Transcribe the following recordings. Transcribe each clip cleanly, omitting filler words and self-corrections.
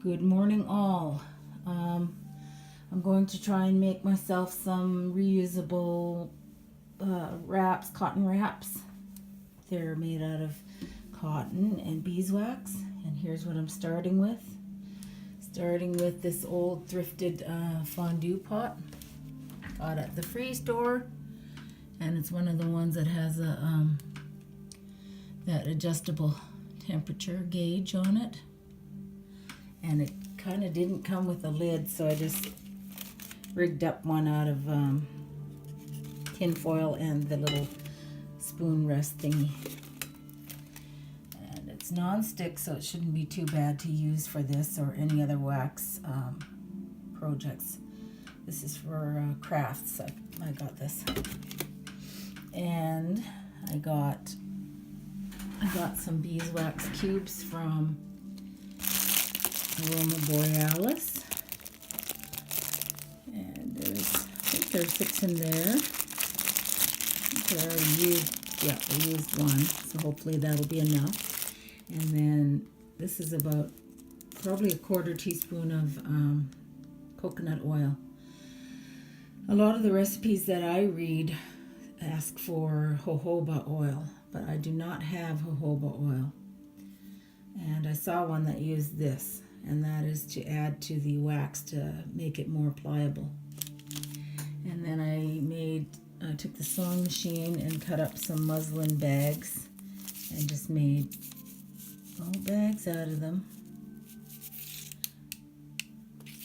Good morning, all. I'm going to try and make myself some reusable wraps, cotton wraps. They're made out of cotton and beeswax. And here's what I'm starting with. Starting with this old thrifted fondue pot. Got at the free store. And it's one of the ones that has a that adjustable temperature gauge on it. And it kind of didn't come with a lid, so I just rigged up one out of tin foil and the little spoon rest thingy. And it's non-stick, so it shouldn't be too bad to use for this or any other wax projects. This is for crafts. I got this. And I got some beeswax cubes from Aroma Borealis, and I think there's 6 in there. I used one, so hopefully that'll be enough. And then this is about probably a 1/4 teaspoon of coconut oil. A lot of the recipes that I read ask for jojoba oil, but I do not have jojoba oil. And I saw one that used this, and that is to add to the wax to make it more pliable. And then I took the sewing machine and cut up some muslin bags and just made bags out of them.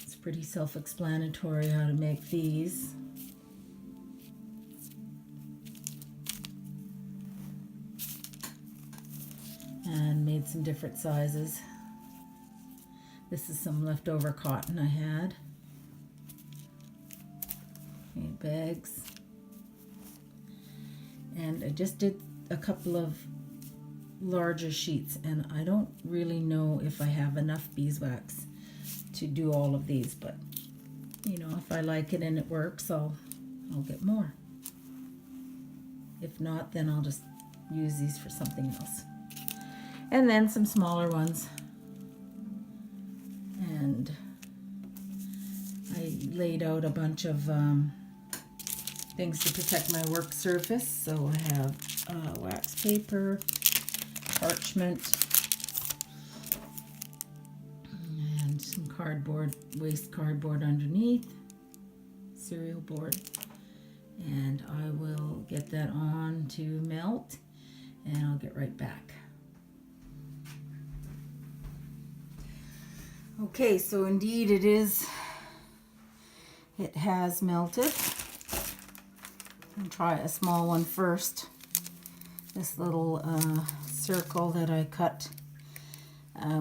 It's pretty self-explanatory how to make these. And made some different sizes. This is some leftover cotton I had. Made bags. And I just did a couple of larger sheets, and I don't really know if I have enough beeswax to do all of these, but you know, if I like it and it works, I'll get more. If not, then I'll just use these for something else. And then some smaller ones. And I laid out a bunch of things to protect my work surface. So I have wax paper, parchment, and some cardboard, waste cardboard underneath, cereal board. And I will get that on to melt, and I'll get right back. Okay, so indeed it has melted. I'll try a small one first. This little circle that I cut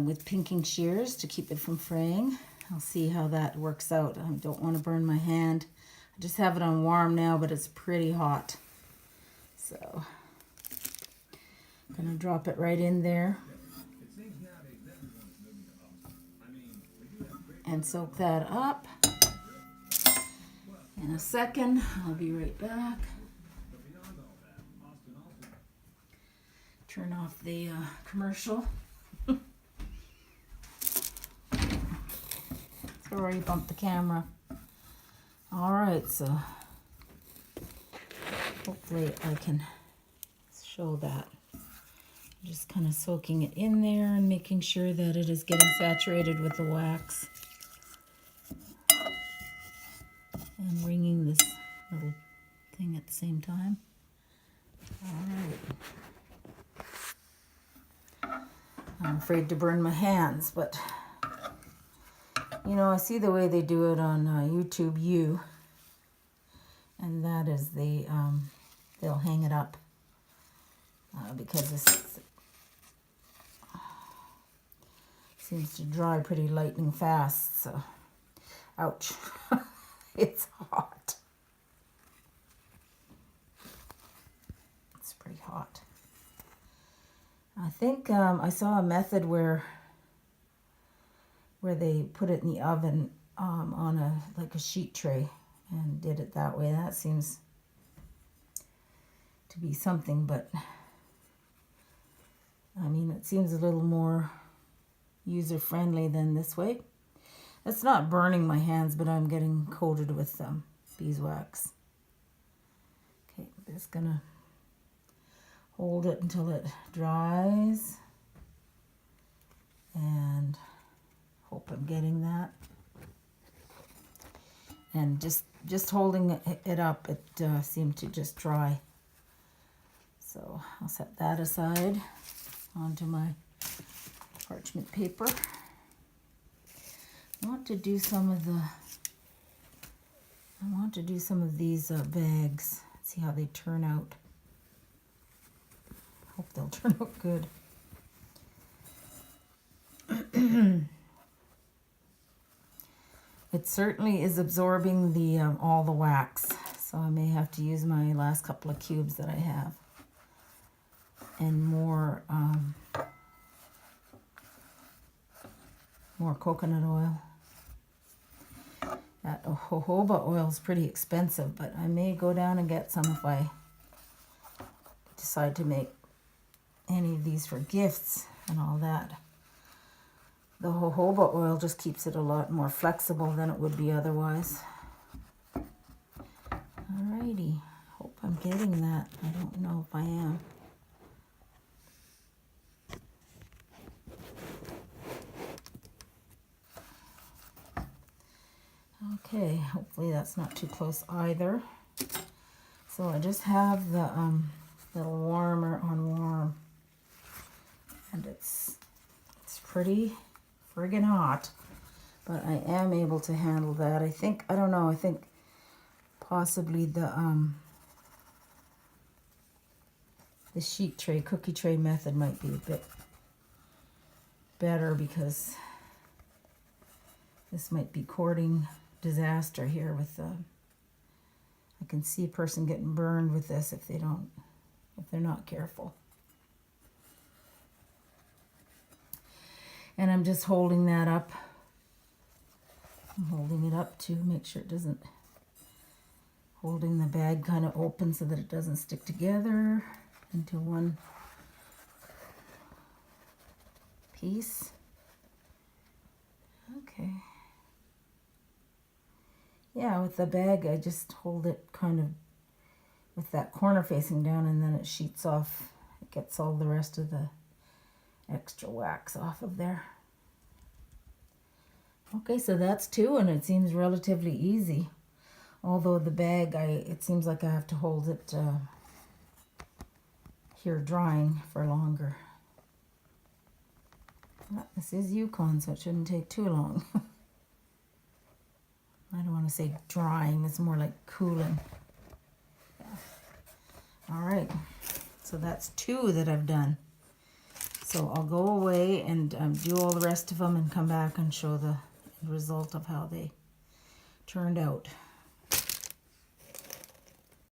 with pinking shears to keep it from fraying. I'll see how that works out. I don't want to burn my hand. I just have it on warm now, but it's pretty hot. So I'm gonna drop it right in there. And soak that up. In a second, I'll be right back. Turn off the commercial. Sorry, bumped the camera. All right, so hopefully I can show that. Just kind of soaking it in there and making sure that it is getting saturated with the wax. And wringing this little thing at the same time. All right. I'm afraid to burn my hands, but you know, I see the way they do it on YouTube U, and that is they'll hang it up because this seems to dry pretty lightning fast. So, ouch. It's hot. It's pretty hot. I think I saw a method where they put it in the oven on a sheet tray and did it that way. That seems to be something, but I mean, it seems a little more user-friendly than this way. It's not burning my hands, but I'm getting coated with beeswax. Okay, I'm just gonna hold it until it dries, and hope I'm getting that. And just holding it up, it seemed to just dry. So I'll set that aside onto my parchment paper. I want to do some of these bags. See how they turn out. Hope they'll turn out good. It certainly is absorbing the all the wax, so I may have to use my last couple of cubes that I have, and more coconut oil. That jojoba oil is pretty expensive, but I may go down and get some if I decide to make any of these for gifts and all that. The jojoba oil just keeps it a lot more flexible than it would be otherwise. Alrighty, hope I'm getting that. I don't know if I am. Okay, hopefully that's not too close either. So I just have the little warmer on warm, and it's pretty friggin' hot, but I am able to handle that. I think possibly the sheet tray, cookie tray method might be a bit better, because this might be courting disaster here with I can see a person getting burned with this if they're not careful. And I'm just holding that up. I'm holding it up to make sure it doesn't, holding the bag kind of open so that it doesn't stick together into one piece. Okay. Yeah, with the bag, I just hold it kind of with that corner facing down, and then it sheets off. It gets all the rest of the extra wax off of there. Okay, so that's two, and it seems relatively easy. Although the bag, it seems like I have to hold it here drying for longer. This is Yukon, so it shouldn't take too long. I don't want to say drying, it's more like cooling. Yeah. All right, so that's two that I've done. So I'll go away and do all the rest of them and come back and show the result of how they turned out.